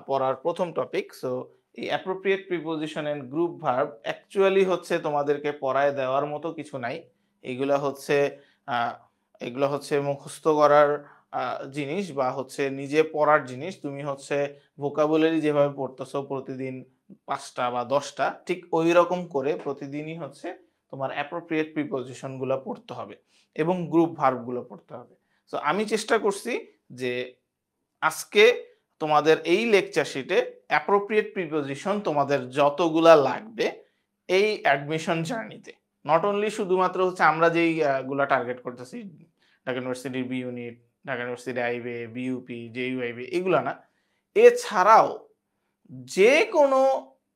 পড়ার প্রথম topic. So এই appropriate preposition and group verb actually হচ্ছে তোমাদেরকে পড়ায় দেওয়ার মতো কিছু নাই। এগুলা হচ্ছে আ এগুলো হচ্ছে মুখস্থ করার জিনিস বা হচ্ছে নিজে পড়ার জিনিস। তুমি হচ্ছে ভোকাবুলারি যেভাবে পড়তেছো প্রতিদিন ৫ টা বা ১০ টা ঠিক ঐরকম করে প্রতিদিনই হচ্ছে তোমার অ্যাপ্রোপ্রিয়েট প্রিপোজিশন গুলা পড়তে হবে এবং গ্রুপ ভার্ব গুলো পড়তে হবে। সো আমি চেষ্টা করছি যে আজকে তোমাদের এই লেকচার শিটে অ্যাপ্রোপ্রিয়েট প্রিপোজিশন তোমাদের যতগুলা লাগবে এই অ্যাডমিশন জার্নিতে। নট অনলি শুধুমাত্র হচ্ছে আমরা যেই গুলা টার্গেট করতেছি, ঢাকা ইউনিভার্সিটির B unit, Dhaka university IBA, BUP, JU IBA এগুলা না। এছাড়াও যে কোনো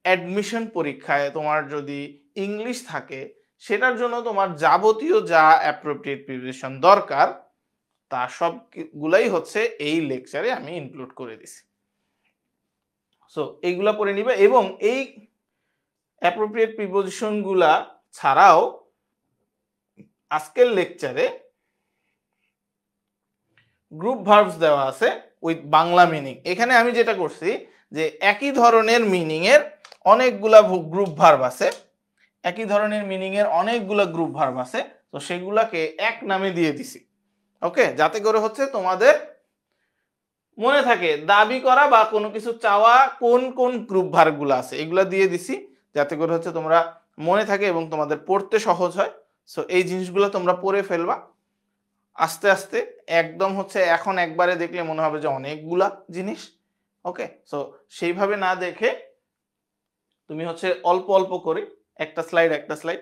অ্যাডমিশন পরীক্ষায় তোমার যদি ইংলিশ থাকে সেটার জন্য তোমার যাবতীয় যা অ্যাপ্রোপ্রিয়েট প্রিপোজিশন দরকার তা সবগুলাই হচ্ছে এই লেকচারে আমি ইনক্লুড করে দিছি। সো এইগুলা পড়ে নিবে এবং এই অ্যাপ্রোপ্রিয়েট প্রিপোজিশন গুলা ছাড়াও আজকের লেকচারে গ্রুপ ভার্বস দেওয়া আছে উইথ বাংলা মিনিং। এখানে আমি যেটা করছি যে একই ধরনের মিনিং এর অনেকগুলা গ্রুপ ভার্ব আছে, একই ধরনের মিনিং এর অনেকগুলা গ্রুপ ভার্ব আছে, তো সেগুলাকে এক নামে দিয়ে দিছি। ওকে, যাতে করে হচ্ছে তোমাদের মনে থাকে দাবি করা বা কোনো কিছু চাওয়া কোন কোন গ্রুপ ভার্বগুলো আছে এগুলা দিয়ে দিছি, যাতে করে হচ্ছে তোমরা মনে থাকে এবং তোমাদের পড়তে সহজ হয়। সো এই জিনিসগুলো তোমরা পড়ে ফেলবা আস্তে আস্তে, একদম হচ্ছে এখন একবারে দেখলে মনে হবে যে অনেকগুলা জিনিস। ওকে, সো সেইভাবে না দেখে তুমি হচ্ছে অল্প অল্প করে একটা স্লাইড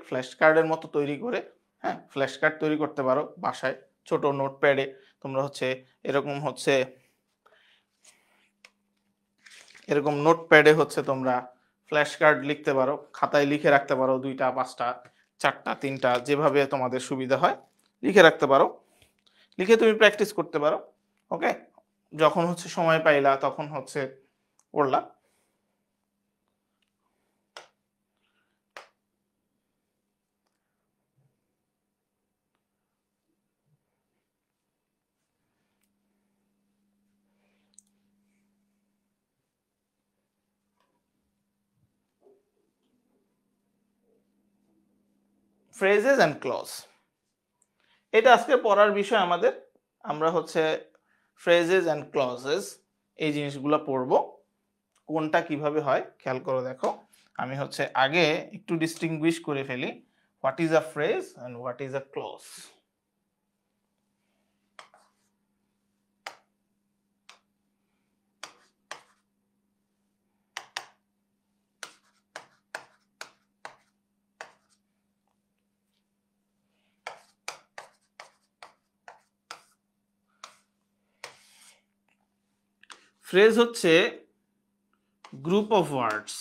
ফ্ল্যাশ কার্ডের মতো তৈরি করে, হ্যাঁ ফ্ল্যাশ কার্ড তৈরি করতে পারো বাসায় ছোট নোটপ্যাডে। তোমরা হচ্ছে এরকম নোটপ্যাডে হচ্ছে তোমরা ফ্ল্যাশ কার্ড লিখতে পারো, খাতায় লিখে রাখতে পারো 2টা 5টা 4টা 3টা যেভাবে তোমাদের সুবিধা হয় লিখে রাখতে পারো, লিখে তুমি প্র্যাকটিস করতে পারো। ওকে, যখন হচ্ছে সময় পাইলা তখন হচ্ছে পড়লা। ফ্রেজেস অ্যান্ড ক্লজ, এটা আজকে পড়ার বিষয় আমাদের। আমরা হচ্ছে ফ্রেজেস অ্যান্ড ক্লজেস এই জিনিসগুলো পড়বো, কোনটা কিভাবে হয় খেয়াল করে দেখো। আমি হচ্ছে আগে একটু ডিস্টিংগুইশ করে ফেলি what is a phrase and what is a clause. Phrase হচ্ছে গ্রুপ অফ ওয়ার্ডস,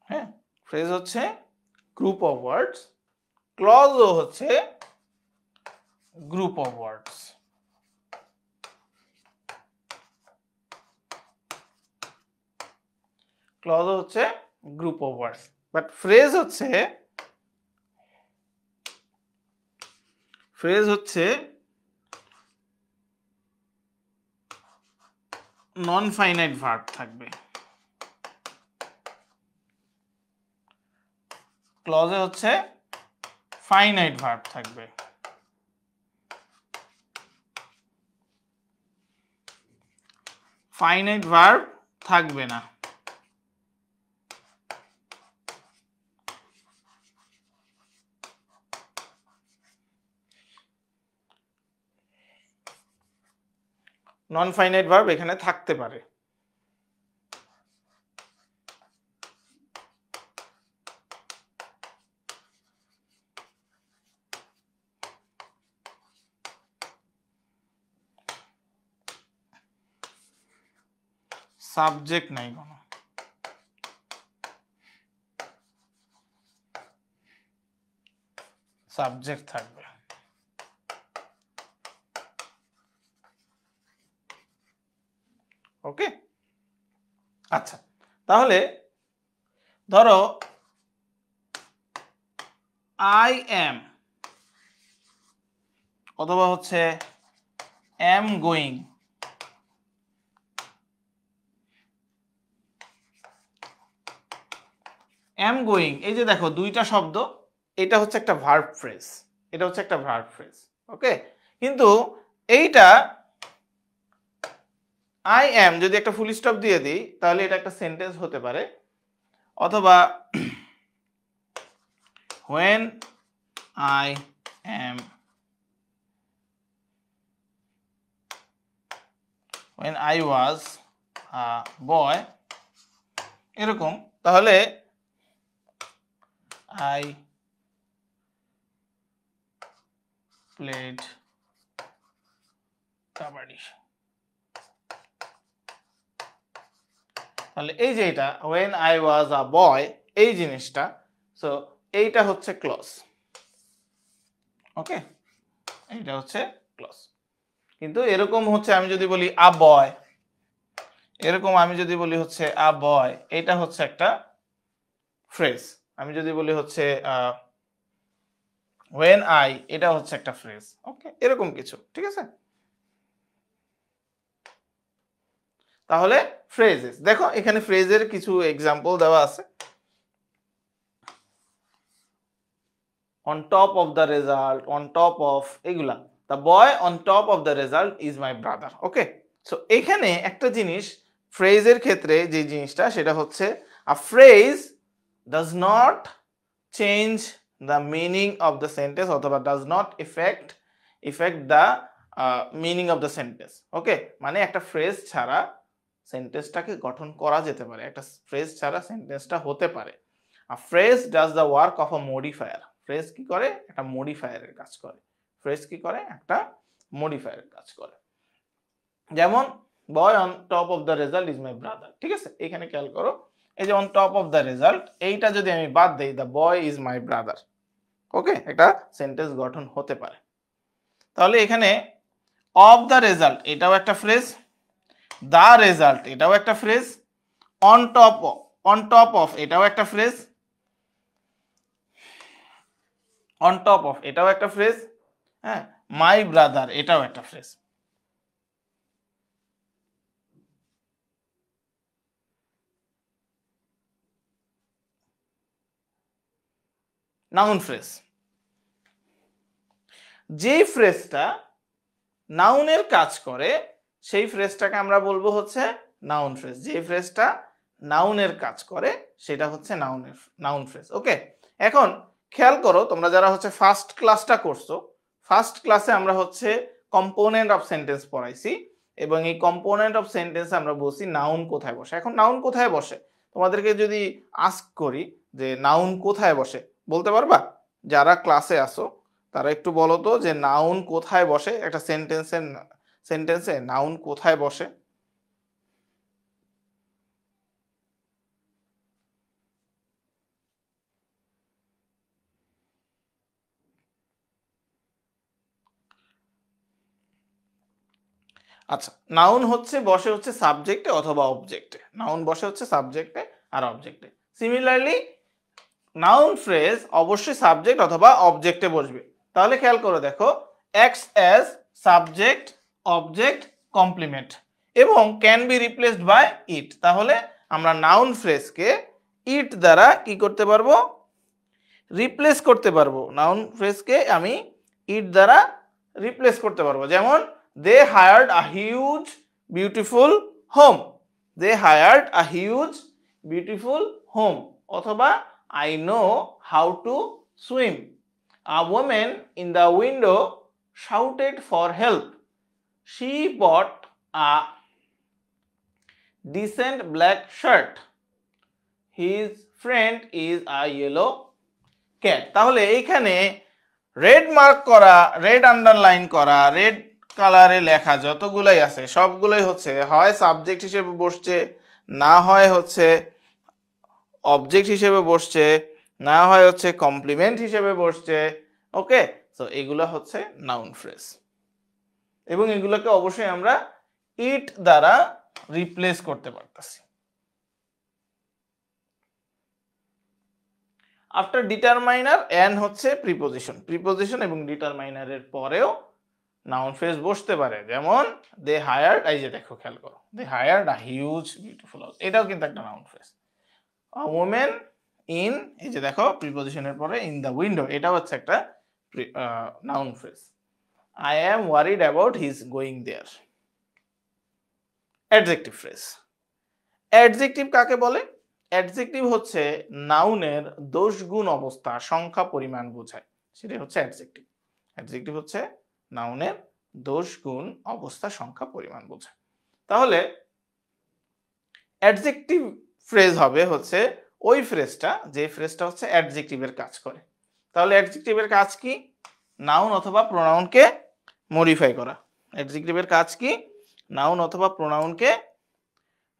হ্যাঁ ফ্রেজ হচ্ছে গ্রুপ অফ ওয়ার্ডস, ক্লজও হচ্ছে গ্রুপ অফ ওয়ার্ডস। ক্লজ হচ্ছে group of words, but phrase হচ্ছে নন ফাইনাইট ভার্ব থাকবে, ক্লজে হচ্ছে ফাইনাইট ভার্ব থাকবে। ফাইনাইট ভার্ব থাকবে না। নন ফাইনাইট ভার্ব এখানে থাকতে পারে। সাবজেক্ট নাই কোনো, সাবজেক্ট থাকবে। ওকে, আচ্ছা তাহলে ধরো আই এম, অথবা হচ্ছে am going, am going, এই যে দেখো দুইটা শব্দ, এটা হচ্ছে একটা ভার্ব ফ্রেজ, এটা হচ্ছে একটা ভার্ব ফ্রেজ। ওকে, কিন্তু এইটা I am যদি একটা ফুল স্টপ দিয়ে দিই তাহলে এটা একটা সেন্টেন্স হতে পারে, অথবা when I am, when I was a boy, এরকম, তাহলে I played কাবাডি। তাহলে এই যে এটা when I was a boy, এই জিনিসটা, সো এইটা হচ্ছে ক্লজ। ওকে, এইটা হচ্ছে ক্লজ। কিন্তু এরকম হচ্ছে আমি যদি বলি আ বয়, এরকম আমি যদি বলি হচ্ছে আ বয়, এটা হচ্ছে একটা ফ্রেজ। আমি যদি বলি হচ্ছে when I, এটা হচ্ছে একটা ফ্রেজ। ওকে, এরকম কিছু, ঠিক আছে। তাহলে ফ্রেজেস, দেখো এখানে ফ্রেজের কিছু এক্সাম্পল দেওয়া আছে। on top of the result, on top of, এগুলা the boy on top of the result is my brother। Okay, so এখানে একটা জিনিস ফ্রেজের ক্ষেত্রে যে জিনিসটা সেটা হচ্ছে a phrase does not change the meaning of the sentence অথবা does not affect the meaning of the sentence। ওকে, মানে একটা ফ্রেজ ছাড়া সেন্টেন্সটাকে গঠন করা যেতে পারে, একটা ফ্রেজ ছাড়া সেন্টেন্সটা হতে পারে। a phrase does the work of a modifier। Phrase কি করে? একটা মডিফায়ারের কাজ করে। ফ্রেজ কি করে? একটা মডিফায়ারের কাজ করে। যেমন boy on top of the result is my brother, ঠিক আছে। এখানে খেয়াল করো, এই যে on top of the result, এইটা যদি আমি বাদ দেই, the boy is my brother, okay, একটা সেন্টেন্স গঠন হতে পারে। তাহলে এখানে অফ দ্য রেজাল্ট এটাও একটা ফ্রেজ, দ্য রেজাল্ট এটাও একটা ফ্রেজ, অন টপ অফ এটাও একটা ফ্রেজ, অন টপ অফ এটাও একটা ফ্রেজ, হ্যাঁ, মাই ব্রাদার এটাও একটা ফ্রেজ। নাউন ফ্রেজ, যেই ফ্রেজটা নাউনের কাজ করে সেই ফ্রেজটাকে আমরা বলবো হচ্ছে নাউন ফ্রেজ। যে ফ্রেজটা নাউনের কাজ করে সেটা হচ্ছে নাউন ফ্রেজ। ওকে, এখন খেয়াল করো, তোমরা যারা হচ্ছে ফার্স্ট ক্লাসটা করছো, ফার্স্ট ক্লাসে আমরা হচ্ছে কম্পোনেন্ট অফ সেন্টেন্স পড়াইছি, এবং এই কম্পোনেন্ট অফ সেন্টেন্স আমরা বলছি নাউন কোথায় বসে। এখন নাউন কোথায় বসে তোমাদেরকে যদি আস্ক করি যে নাউন কোথায় বসে, বলতে পারবা? যারা ক্লাসে আসো তারা একটু বলো তো যে নাউন কোথায় বসে, একটা সেন্টেন্সে নাউন কোথায় বসে? আচ্ছা, নাউন হচ্ছে বসে হচ্ছে সাবজেক্টে অথবা অবজেক্টে। নাউন বসে হচ্ছে সাবজেক্টে আর অবজেক্টে। সিমিলারলি নাউন ফ্রেজ অবশ্যই সাবজেক্ট অথবা অবজেক্টে বসবে। তাহলে খেয়াল করে দেখো, acts as subject, object, complement এবং can be replaced by it. তাহলে আমরা নাউন ফ্রেজকে ইট দ্বারা কি করতে পারবো? রিপ্লেস করতে পারবো। নাউন ফ্রেজকে আমি ইট দ্বারা রিপ্লেস করতে পারবো। যেমন they hired a huge beautiful home, they hired a huge beautiful home, অথবা I know how to swim. A woman in the window shouted for help. She bought a decent black shirt. His friend is a yellow cat. তাহলে এইখানে red mark করা, red underline করা, red কালারে লেখা যতগুলাই আছে সবগুলোই হচ্ছে হয় সাবজেক্ট হিসেবে বসছে, না হয় হচ্ছে অবজেক্ট হিসেবে বসছে, না হয় হচ্ছে কমপ্লিমেন্ট হিসেবে বসছে। ওকে, সো এগুলো হচ্ছে নাউন ফ্রেজ, এবং এগুলোকে অবশ্যই আমরা ইট দ্বারা রিপ্লেস করতে পারতেছি। আফটার ডিটারমাইনার এন হচ্ছে প্রিপোজিশন, প্রিপোজিশন এবং ডিটারমাইনারের পরেও নাউন ফ্রেজ বসতে পারে, যেমন দে হায়ার্ড, এই যে দেখো খেয়াল করো, they hired a huge beautiful house, এটাও কিন্তু একটা noun phrase. A women in, এই যে দেখো প্রিপজিশনের পরে ইন দ্য উইন্ডো, এটাও হচ্ছে একটা noun phrase. I am worried about his going there. Adjective phrase. Adjective কাকে বলে? অ্যাডজেক্টিভ হচ্ছে নাউনের দোষ গুণ অবস্থা সংখ্যা পরিমাণ বোঝায়, সেটাই হচ্ছে অ্যাডজেক্টিভ। অ্যাডজেক্টিভ হচ্ছে নাউনের দোষ গুণ অবস্থা সংখ্যা পরিমাণ বোঝায়। তাহলে অ্যাডজেক্টিভ ফ্রেজ হবে হচ্ছে ওই ফ্রেজটা যে ফ্রেজটা হচ্ছে অ্যাডজেক্টিভের কাজ করে। তাহলে অ্যাডজেক্টিভের কাজ কি? নাউন অথবা প্রোনাউনকে মডিফাই করা। অ্যাডজেক্টিভের কাজ কি? নাউন অথবা প্রোনাউনকে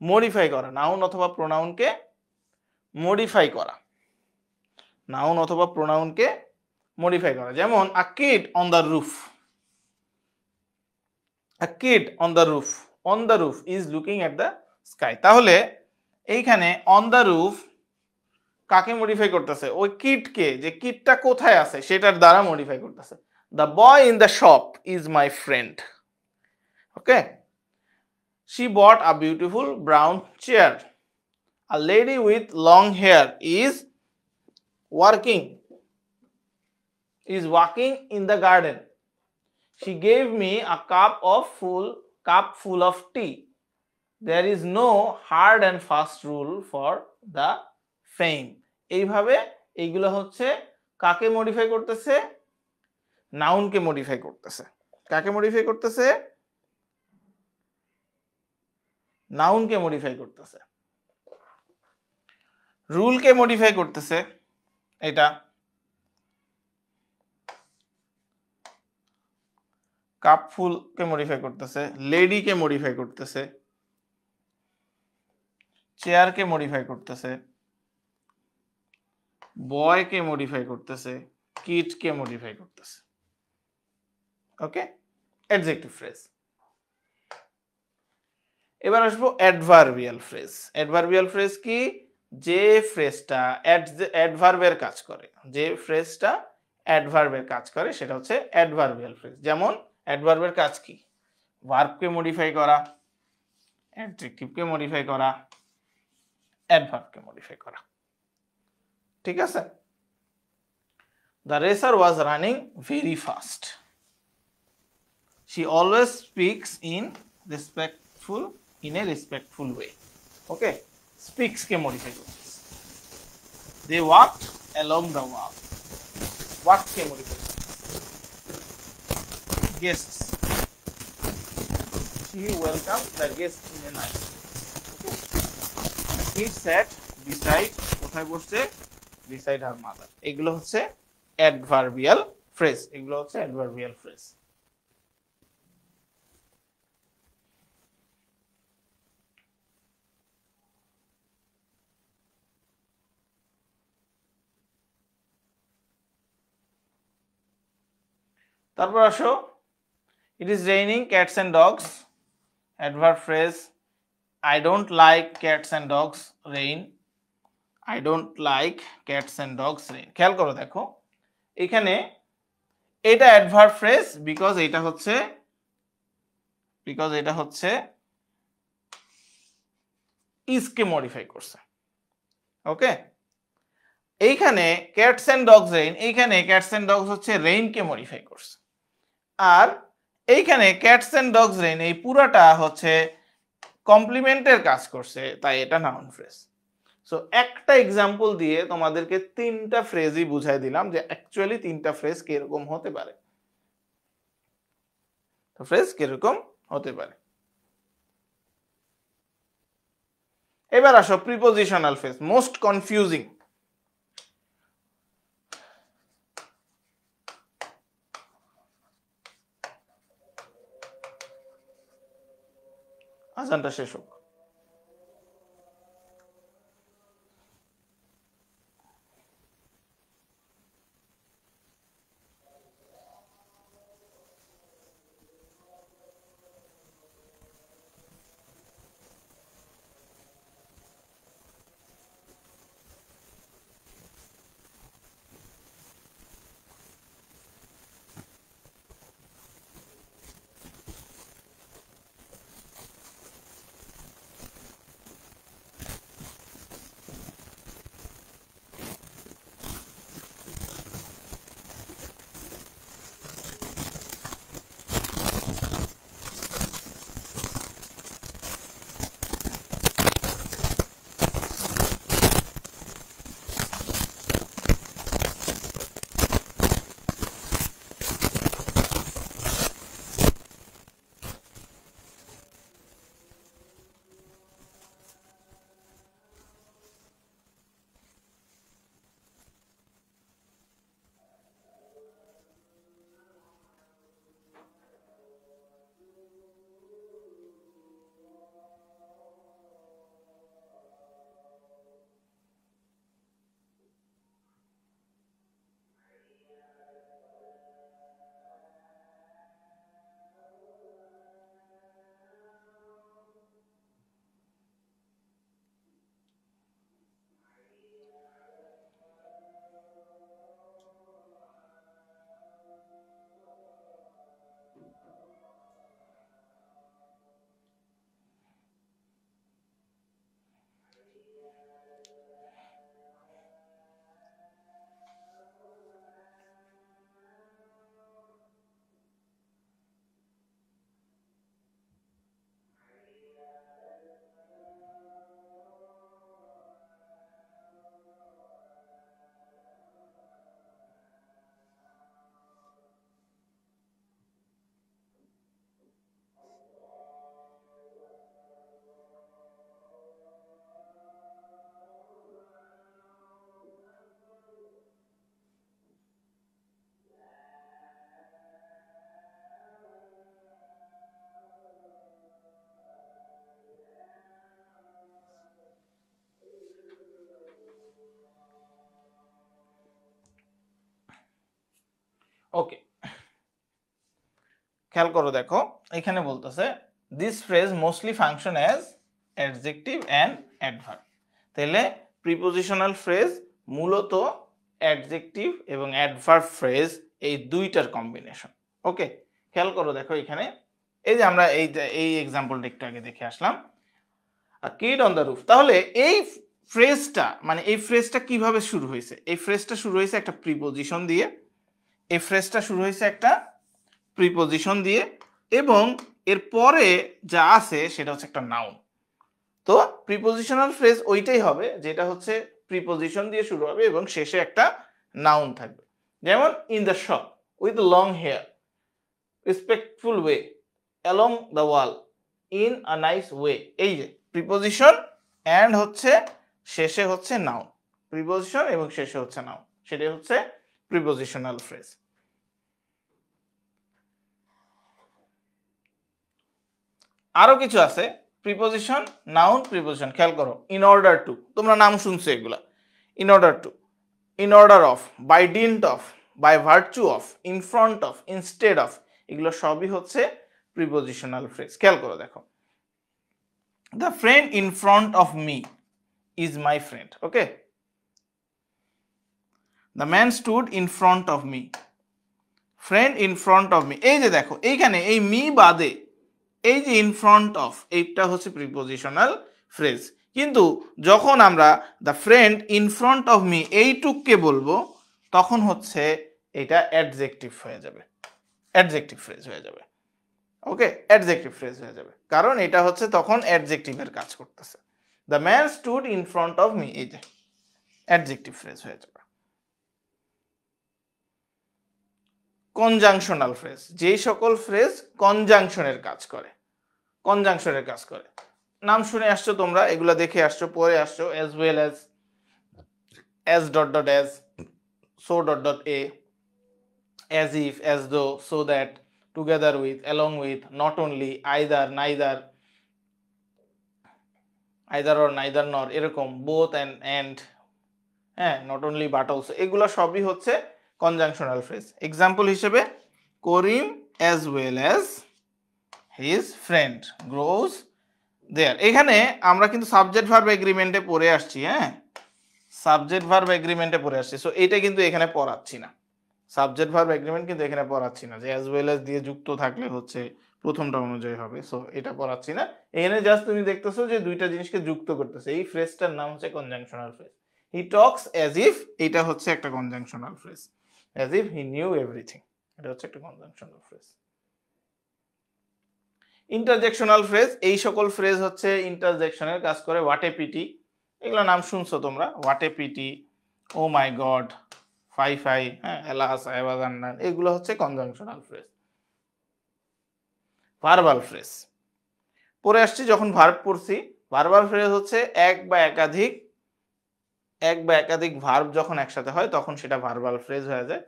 মডিফাই করা। নাউন অথবা প্রোনাউনকে মডিফাই করা। নাউন অথবা প্রোনাউনকে মডিফাই করা। যেমন a kid on the roof. A kid on the roof, on the roof is looking at the sky. তাহলে এইখানে অন দ্য রুফ কাকে মডিফাই করতেছে? ওই কিডকে, যে কিডটা কোথায় আছে সেটার দ্বারা মডিফাই করতেছে। The boy in the shop is my friend. Okay, she bought a beautiful brown chair. A lady with long hair is walking in the garden. She gave me a cup full of tea. There is no hard and fast rule for the fame. এইভাবে এইগুলো হচ্ছে কাকে modify করতেছে? নাউনকে modify করতেছে। কাকে modify করতেছে? নাউনকে modify করতেছে। রুলকে modify করতেছে, এটা কাপফুলকে মডিফাই করতেছে, লেডিকে মডিফাই করতেছে, চেয়ারকে মডিফাই করতেছে, বয়কে মডিফাই করতেছে, কিডকে মডিফাই করতেছে। ওকে, অ্যাডজেক্টিভ ফ্রেজ। এবার আসবো অ্যাডভার্বিয়াল ফ্রেজ। অ্যাডভার্বিয়াল ফ্রেজ কি? যে ফ্রেজটা অ্যাডভার্বের কাজ করে, যে ফ্রেজটা অ্যাডভার্বের কাজ করে সেটা হচ্ছে অ্যাডভার্বিয়াল ফ্রেজ। যেমন অ্যাডভার্বের কাজ কি? ভার্বকে মডিফাই করা, অ্যাডজেক্টিভকে মডিফাই করা, অ্যাডভার্বকে মডিফাই করা। ঠিক আছে? The racer was running very fast. She always speaks in a respectful way. Okay, speaks K modify করতেছে। They walked along the wall. Walk K modify করতেছে। Guests. She welcomed the guests in a nice way. He sat beside, কোথায় বসছে? Beside her mother. এগুলো হচ্ছে adverbial phrase. এগুলো হচ্ছে adverbial phrase. তারপর আসো, it is raining cats and dogs. Adverb phrase, I don't like cats and dogs rain. I don't like cats and dogs rain. খেয়াল করো, দেখো এখানে এটা অ্যাডভার্ব ফ্রেজ বিকজ এটা হচ্ছে ইজকে মডিফাই করছে। ওকে, এইখানে ক্যাটস অ্যান্ড ডগস রেইন, এইখানে ক্যাটস অ্যান্ড ডগস হচ্ছে রেইনকে মডিফাই করছে। আর এইখানে ক্যাটস অ্যান্ড ডগস রেইন এই পুরাটা হচ্ছে কমপ্লিমেন্টের কাজ করছে, তাই এটা নাউন ফ্রেজ। সো একটা এক্সাম্পল দিয়ে তোমাদেরকে তিনটা ফ্রেজই বুঝাই দিলাম যে অ্যাকচুয়ালি তিনটা ফ্রেজ কিরকম হতে পারে। তো ফ্রেজ কিরকম হতে পারে। এবার আসো প্রিপোজিশনাল ফ্রেজ, মোস্ট কনফিউজিং। আজানটা শেষ হোক। ওকে, খেয়াল করো, দেখো এখানে বলতেছে this phrase mostly function as adjective and adverb. তাহলে প্রিপোজিশনাল ফ্রেজ মূলত অ্যাডজেক্টিভ এবং অ্যাডভার্ব ফ্রেজ এই দুইটার কম্বিনেশন। ওকে, খেয়াল করো, দেখো এখানে এই যে আমরা এই এক্সাম্পলটা একটু আগে দেখে আসলাম, কিড অন দ্য রুফ। তাহলে এই ফ্রেজটা মানে এই ফ্রেজটা কিভাবে শুরু হয়েছে? এই ফ্রেজটা শুরু হয়েছে একটা প্রিপোজিশন দিয়ে, এই ফ্রেজটা শুরু হয়েছে একটা প্রিপোজিশন দিয়ে, এবং এর পরে যা আছে সেটা হচ্ছে একটা নাউন। তো প্রিপোজিশনাল ফ্রেজ ওইটাই হবে যেটা হচ্ছে প্রিপোজিশন দিয়ে শুরু হবে এবং শেষে একটা নাউন থাকবে। যেমন in the shop with long hair, respectful way, along the wall, in a nice way. এই যে প্রিপোজিশন অ্যান্ড হচ্ছে শেষে হচ্ছে নাউন, প্রিপোজিশন এবং শেষে হচ্ছে নাউন, সেটাই হচ্ছে প্রিপোজিশনাল ফ্রেজ। আরো কিছু আছে প্রিপোজিশন, নাউন, প্রিপোজিশন। খেয়াল করো, ইন অর্ডার টু, তোমরা নাম শুনছো এগুলা। In order to, in order of, by dint of, by virtue of, in front of, instead of, এগুলো সবই হচ্ছে প্রিপোজিশনাল ফ্রেজ। খেয়াল করো, দেখো the friend in front of me is my friend. Okay, the man stood in front of me, friend in front of me. এই যে দেখো এইখানে এই মি বাদে এই যে ইন ফ্রন্ট অফ, এইটা হচ্ছে প্রিপোজিশনাল ফ্রেজ। কিন্তু যখন আমরা the friend in front of me এইটুককে বলবো তখন হচ্ছে এটা অ্যাডজেক্টিভ হয়ে যাবে, অ্যাডজেক্টিভ ফ্রেজ হয়ে যাবে। ওকে, অ্যাডজেক্টিভ ফ্রেজ হয়ে যাবে, কারণ এটা হচ্ছে তখন অ্যাডজেক্টিভের কাজ করতেছে। The man stood in front of me, এই যে অ্যাডজেক্টিভ ফ্রেজ হয়ে যাবে। কনজাংশনাল ফ্রেজ, যেই সকল ফ্রেজ কনজাংশনের কাজ করে, কনজাংশনের কাজ করে। নাম শুনে আসছো তোমরা, এগুলা দেখে আসছো, পড়ে আসছো, as well as dot dot as, so dot dot a, as if, as though, so that, together with, along with, not only, either, neither, either or neither nor, এরকম, বোথ অ্যান্ড, হ্যাঁ, নট অনলি বাট অলসো, এগুলো সবই হচ্ছে conjunctional phrase. Example হিসেবে Karim as well as his friend grows there. এখানে আমরা কিন্তু subject verb এগ্রিমেন্টে পড়ে আসছি, হ্যাঁ, সাবজেক্ট ভার্ব এগ্রিমেন্টে পড়ে আসছি। সো এটা কিন্তু এখানে পড়াচ্ছি না, সাবজেক্ট ভার্ব এগ্রিমেন্ট কিন্তু এখানে পড়াচ্ছি না যে অ্যাজ ওয়েল অ্যাজ দিয়ে যুক্ত থাকলে হচ্ছে প্রথমটা অনুযায়ী হবে। সো এটা পড়াচ্ছি না, এখানে জাস্ট তুমি দেখতেছো যে দুইটা জিনিসকে যুক্ত করতেছে। এই ফ্রেজটার নাম হচ্ছে conjunctional phrase. He talks as if, এটা হচ্ছে একটা conjunctional phrase. As if he knew everything, এটা হচ্ছে একটা কনজাংশনাল ফ্রেজ। ইন্টারজেকশনাল ফ্রেজ, এই সকল ফ্রেজ হচ্ছে ইন্টারজেকশনের কাজ করে। হোয়াট এ পিটি, এগুলো নাম শুনছো তোমরা, what a pity, oh my god, fie fie, হ্যাঁ, এলাস, আইবাজান্নান, এগুলো হচ্ছে কনজাংশনাল ফ্রেজ। ভার্বাল ফ্রেজ পড়ে আসছি, যখন ভার্ব পড়ছি, ভার্বাল ফ্রেজ হচ্ছে এক বা একাধিক ভার্ব যখন একসাথে হয় তখন সেটা ভার্বাল ফ্রেজ হয়ে যায়।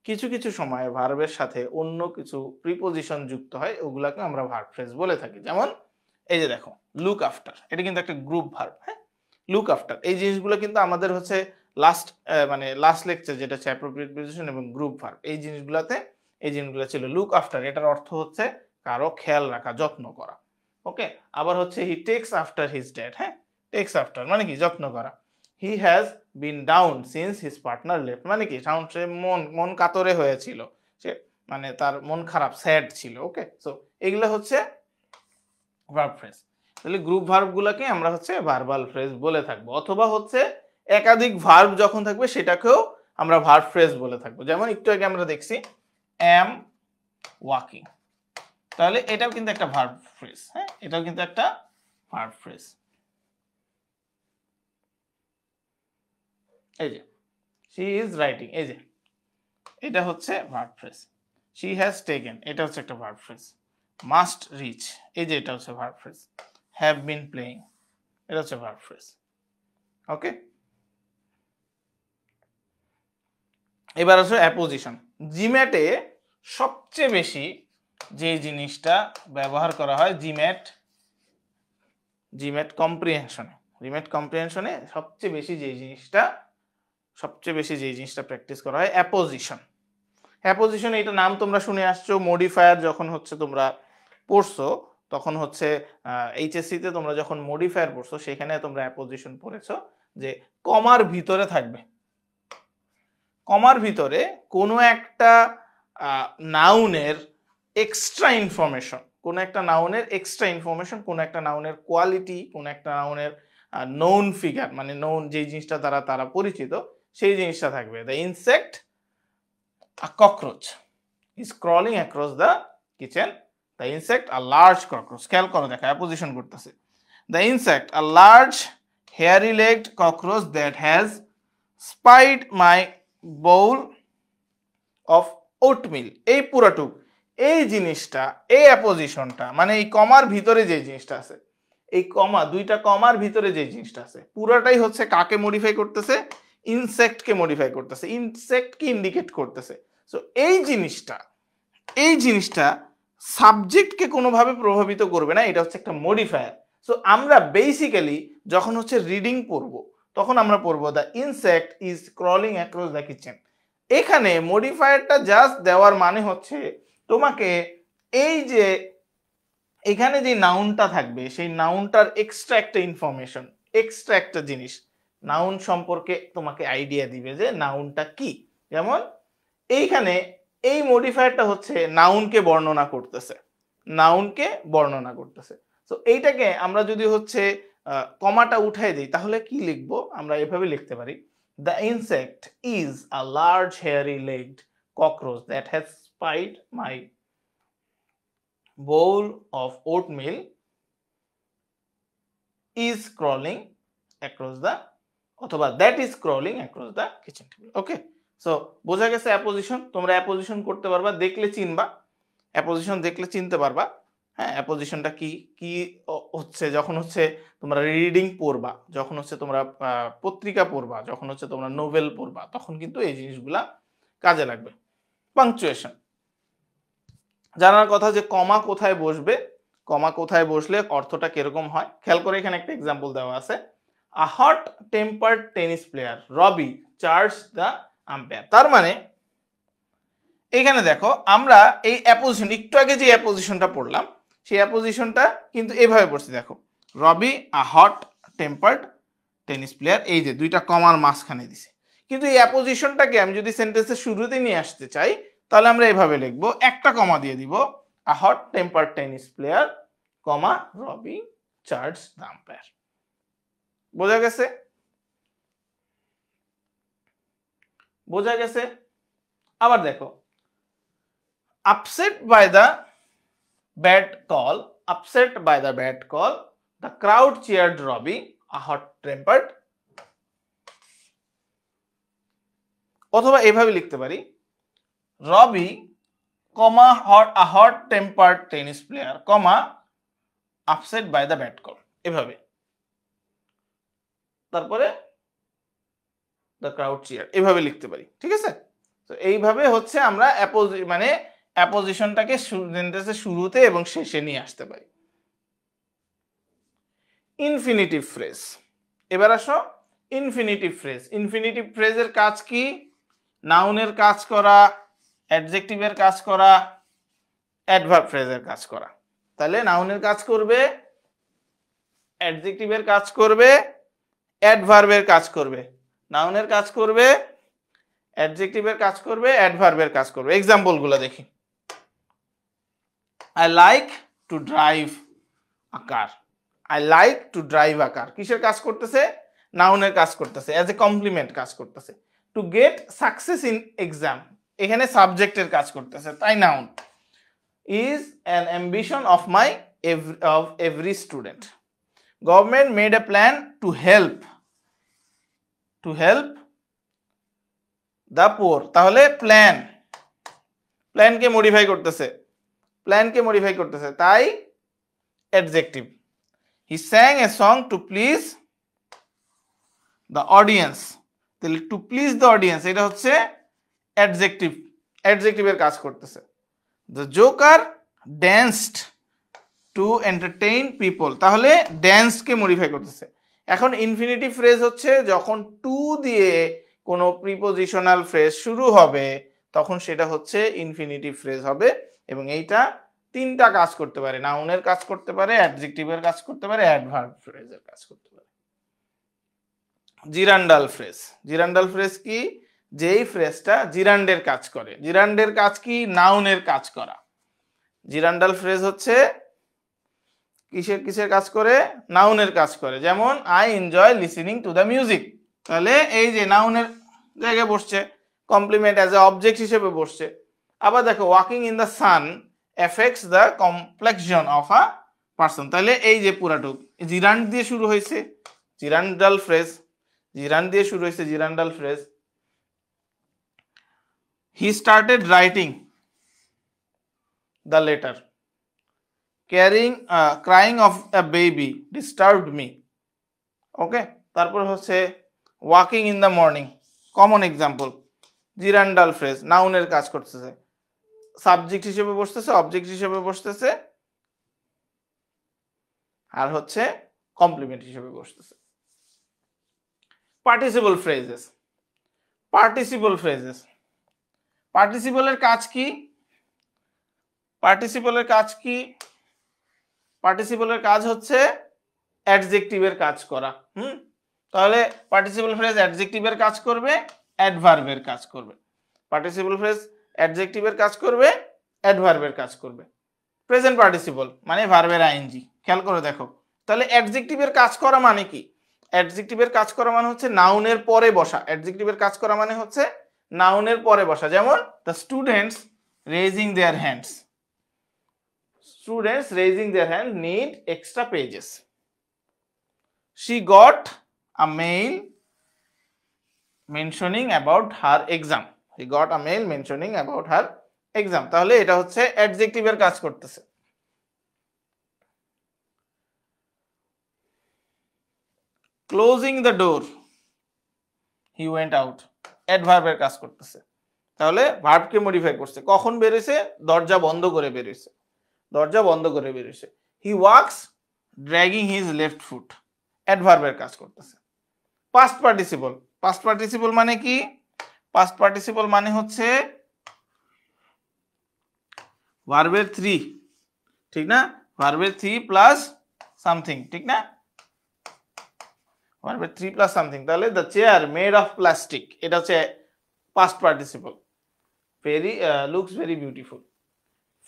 কিছু কিছু সময় ভার্বের সাথে অন্য কিছু প্রিপোজিশন যুক্ত হয়, ওগুলাকে আমরা ভার্ব ফ্রেজ বলে থাকি। যেমন এই যে দেখো লুক আফটার, এটা কিন্তু একটা গ্রুপ ভার্ব, হ্যাঁ, লুক আফটার। এই জিনিসগুলো কিন্তু আমাদের হচ্ছে লাস্ট লেকচার যেটা হচ্ছে অ্যাপ্রোপ্রিয়েট প্রিপোজিশন এবং গ্রুপ ভার্ব, এই জিনিসগুলো ছিল। লুক আফটার এটার অর্থ হচ্ছে কারো খেয়াল রাখা, যত্ন করা। ওকে, আবার হচ্ছে he takes after his dad, হ্যাঁ, টেক্স আফটার মানে কি, যত্ন করা। He has been down since his partner left, মানে কি, সে মন কাতরে হয়েছিল, সে মানে তার মন খারাপ, স্যাড ছিল। ওকে, সো এগুলো হচ্ছে ভার্ব ফ্রেজ। তাহলে গ্রুপ ভার্ব গুলাকে আমরা হচ্ছে ভার্বাল ফ্রেজ বলে থাকবো, অথবা হচ্ছে একাধিক ভার্ব যখন থাকবে সেটাকেও আমরা ভার্ব ফ্রেজ বলে থাকবো। যেমন একটু আগে আমরা দেখছি অ্যাম ওয়াকিং, তাহলে এটাও কিন্তু একটা ভার্ব ফ্রেজ, হ্যাঁ, এটাও কিন্তু একটা ভার্ব ফ্রেজ। এই যে শি ইজ রাইটিং, এই যে এটা হচ্ছে verb phrase. She has taken, এটা হচ্ছে একটা ভার্ব ফ্রেজ। মাস্ট রিচ, এই যে এটা হচ্ছে verb phrase. Have been playing, এটা হচ্ছে ভার্ব ফ্রেজ। ওকে, এবার আসলে অ্যাপোজিশন। জিম্যাটে সবচেয়ে বেশি যে জিনিসটা ব্যবহার করা হয়, জিম্যাট কম্প্রিহেনশনে সবচেয়ে বেশি যে জিনিসটা প্র্যাকটিস করা হয় অ্যাপোজিশন। অ্যাপোজিশন এটা নাম তোমরা শুনে আসছো, মডিফায়ার যখন হচ্ছে তোমরা পড়ছো তখন হচ্ছে এইচএসসি তে তোমরা যখন মডিফায়ার পড়ছো সেখানে তোমরা অ্যাপোজিশন পড়েছো যে কমার ভিতরে থাকবে, কমার ভিতরে কোনো একটা নাউনের এক্সট্রা ইনফরমেশন, কোনো একটা নাউনের এক্সট্রা ইনফরমেশন, কোনো একটা নাউনের কোয়ালিটি, কোনো একটা নাউনের নোন ফিগার, মানে নোন যে জিনিসটা দ্বারা তারা পরিচিত সেই জিনিসটা থাকবে। The insect a cockroach is crawling across the kitchen. The insect a large cockroach, খেয়াল করো দেখো অ্যাপোজিশন করতেছে। The insect a large hairy legged cockroach that has spied my bowl of oatmeal, এই পুরাটুক এই জিনিসটা, এই অ্যাপোজিশনটা মানে এই কমার ভিতরে যে জিনিসটা আছে, এই কমা দুইটা কমার ভিতরে যে জিনিসটা আছে পুরাটাই হচ্ছে কাকে মডিফাই করতেছে, ইনসেক্টকে মডিফাই করতেছে, ইনসেক্টকে ইন্ডিকেট করতেছে। সো এই জিনিসটা সাবজেক্টকে কোনোভাবে প্রভাবিত করবে না, এটা হচ্ছে একটা মডিফায়ার। সো আমরা বেসিক্যালি যখন হচ্ছে রিডিং পড়বো তখন আমরা পড়বো the insect is crawling across the kitchen. এখানে মডিফায়ারটা জাস্ট দেওয়ার মানে হচ্ছে তোমাকে এই যে এখানে যে নাউনটা থাকবে সেই নাউনটার এক্সট্রা একটা ইনফরমেশন, এক্সট্রা একটা জিনিস নাউন সম্পর্কে তোমাকে আইডিয়া দিবে যে নাউনটা কি। যেমন এইখানে এই মডিফায়ারটা হচ্ছে নাউনকে বর্ণনা করতেছে, নাউনকে বর্ণনা করতেছে। তো এইটাকে আমরা যদি হচ্ছে কমাটা উঠাই দিই তাহলে কি লিখবো, আমরা এভাবে লিখতে পারি the insect is a large hairy legged cockroach that has spite my bowl of oatmeal is crawling across the, অথবা that is crawling across the kitchen table। Okay, so বোঝা গেছে অ্যাপোজিশন। তোমরা অ্যাপোজিশন করতে পারবা, দেখলে চিনবা, অ্যাপোজিশন দেখলে চিনতে পারবা। হ্যাঁ, অ্যাপোজিশনটা কি কি হচ্ছে যখন হচ্ছে তোমরা রিডিং পড়বা, যখন হচ্ছে তোমরা পত্রিকা পড়বা, যখন হচ্ছে তোমরা নোভেল পড়বা তখন কিন্তু এই জিনিসগুলা কাজে লাগবে। পাংচুয়েশন জানার কথা যে কমা কোথায় বসবে, কমা কোথায় বসলে অর্থটা কিরকম হয়। খেয়াল করে এখানে একটা এক্সাম্পল দেওয়া আছে, a hot tempered tennis player Ravi charge the umpire. তার মানে এখানে দেখো আমরা এই অ্যাপোজিশন, একটু আগে যে অ্যাপোজিশনটা পড়লাম সেই অ্যাপোজিশনটা কিন্তু এভাবে পড়ছি, দেখো Rabi a hot tempered tennis player, এই যে দুইটা কমার মাঝখানে দিছে। কিন্তু এই অ্যাপোজিশনটাকে আমি যদি সেন্টেন্সের শুরুতে নিয়ে আসতে চাই তাহলে আমরা এভাবে লিখবো, একটা কমা দিয়ে দিব, a hot tempered tennis player comma Rabi charge the umpire. বোঝা গেছে? বোঝা গেছে? আবার দেখো, upset by the bad call, upset by the bad call the crowd cheered Rabi a hot tempered, অথবা এভাবে লিখতে পারি Rabi comma a hot tempered tennis player comma upset by the bad call, এভাবে, তারপরে দ্য ক্রাউড চিয়ার, এভাবে লিখতে পারি। ঠিক আছে, তো এইভাবে হচ্ছে আমরা মানে অ্যাপোজিশনটাকে সেন্টেন্সের শুরুতে এবং শেষে নিয়ে আসতে পারি। ইনফিনিটিভ ফ্রেজ, এবার আসো ইনফিনিটিভ ফ্রেজ। ইনফিনিটিভ ফ্রেজের কাজ কি? নাউনের কাজ করা, অ্যাডজেক্টিভের কাজ করা, অ্যাডভার্ব ফ্রেজের কাজ করা। তাহলে নাউনের কাজ করবে, অ্যাডজেক্টিভের কাজ করবে, অ্যাডভার্বের কাজ করবে, নাউনের কাজ করবে, অ্যাডজেক্টিভের কাজ করবে, অ্যাডভার্বের কাজ করবে। এক্সাম্পলগুলো দেখি। I like to drive a car, I like to drive a car কিসের কাজ করতেছে? নাউনের কাজ করতেছে, অ্যাজ এ কমপ্লিমেন্ট কাজ করতেছে। To get success in exam, এখানে সাবজেক্টের কাজ করতেছে, তাই noun. Is an ambition of my every student. Government made a plan to help the poor, তাহলে প্ল্যান, প্ল্যানকে মডিফাই করতেছে, প্ল্যানকে মডিফাই করতেছে, তাই adjective. He sang a song to please the audience, তাহলে টু প্লিজ দ্য অডিয়েন্স এটা হচ্ছে adjective, অ্যাডজেক্টিভের কাজ করতেছে। The joker danced to entertain people, তাহলে ড্যান্সকে মডিফাই করতেছে। এখন ইনফিনিটিভ ফ্রেজ হচ্ছে যখন টু দিয়ে কোনো প্রিপোজিশনাল ফ্রেজ শুরু হবে তখন সেটা হচ্ছে ইনফিনিটিভ ফ্রেজ হবে এবং এইটা তিনটা কাজ করতে পারে, নাউনের কাজ করতে পারে, অ্যাডজেক্টিভের কাজ করতে পারে, অ্যাডভার্ব ফ্রেজের কাজ করতে পারে। জিরান্ডাল ফ্রেজ, জিরান্ডাল ফ্রেজ কি? যেই ফ্রেজটা জিরান্ডের কাজ করে। জিরান্ডের কাজ কি? নাউনের কাজ করা। জিরান্ডাল ফ্রেজ হচ্ছে কিসের কিসের কাজ করে? নাউনের কাজ করে। যেমন I enjoy listening to the music, তাহলে এই যে নাউনের জায়গায় বসছে, কমপ্লিমেন্ট অ্যাজ এ অবজেক্ট হিসেবে বসছে। আবার দেখো walking in the sun effects the complexion of a person, তাহলে এই যে পুরাটুক জিরান্ড দিয়ে শুরু হয়েছে, জিরান্ডাল ফ্রেজ, জিরান্ড দিয়ে শুরু হয়েছে gerundial phrase. He started writing the letter, crying of a baby disturbed me. Okay, তারপর হচ্ছে walking in the morning, common example, gerundial phrase, নাউনের কাজ করতেছে, সাবজেক্ট হিসেবে বসতেছে, অবজেক্ট হিসেবে বসতেছে, আর হচ্ছে কমপ্লিমেন্ট হিসেবে বসতেছে। পার্টিসিপল ফ্রেজেস, পার্টিসিপল ফ্রেজেস, পার্টিসিপলের কাজ কি? পার্টিসিপলের কাজ কি? পার্টিসিপলের কাজ হচ্ছে অ্যাডজেক্টিভের কাজ করা। তাহলে পার্টিসিপল ফ্রেজ অ্যাডজেক্টিভের কাজ করবে, অ্যাডভার্বের কাজ করবে। পার্টিসিপল ফ্রেজ অ্যাডজেক্টিভের কাজ করবে, অ্যাডভার্বের কাজ করবে। প্রেজেন্ট পার্টিসিপল মানে ভার্বের আইএনজি, খেয়াল করে দেখো। তাহলে অ্যাডজেক্টিভের কাজ করা মানে কি? অ্যাডজেক্টিভের কাজ করা মানে হচ্ছে নাউনের পরে বসা। অ্যাডজেক্টিভের কাজ করা মানে হচ্ছে নাউনের পরে বসা। যেমন the students raising their hands, students raising there hand need extra pages. She got a mail mentioning about her exam. She got a mail mentioning about her exam. তাহলে এটা হচ্ছে অ্যাডজেক্টিভের কাজ করতেছে। Closing the door, he went out, অ্যাডভার্বের কাজ করতেছে। তাহলে ভার্বকে modify করছে। কখন বেরিয়েছে? দরজা বন্ধ করে বেরিয়েছে, দরজা বন্ধ করে বেরিয়েছে। He walks dragging his left foot, অ্যাডভার্বের কাজ করতেছে। পাস্ট পার্টিসিপল, পাস্ট পার্টিসিপল মানে কি? পাস্ট পার্টিসিপল মানে হচ্ছে ভার্বের 3, ঠিক না? ভার্বের 3 প্লাস সামথিং, ঠিক না? ভার্বের 3 প্লাস সামথিং। তাহলে the chair made of plastic, এটা হচ্ছে past participle. Very looks very beautiful.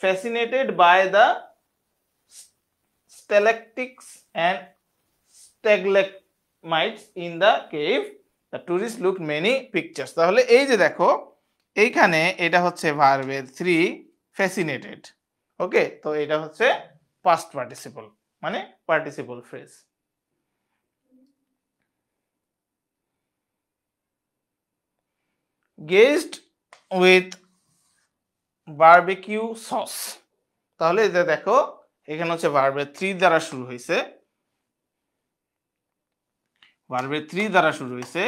Fascinated by the stalactites and stalagmites in the cave, the tourist look many pictures. তাহলে এই যে দেখো এইখানে এটা হচ্ছে ভার্বের 3 ফ্যাসিনেটেড। ওকে, তো এটা হচ্ছে পাস্ট পার্টিসিপল মানে participle phrase. Glazed with barbecue sauce, তাহলে এটা দেখো এখানে হচ্ছে ভার্বের 3 দ্বারা শুরু হয়েছে, ভার্বের 3 দ্বারা শুরু হয়েছে।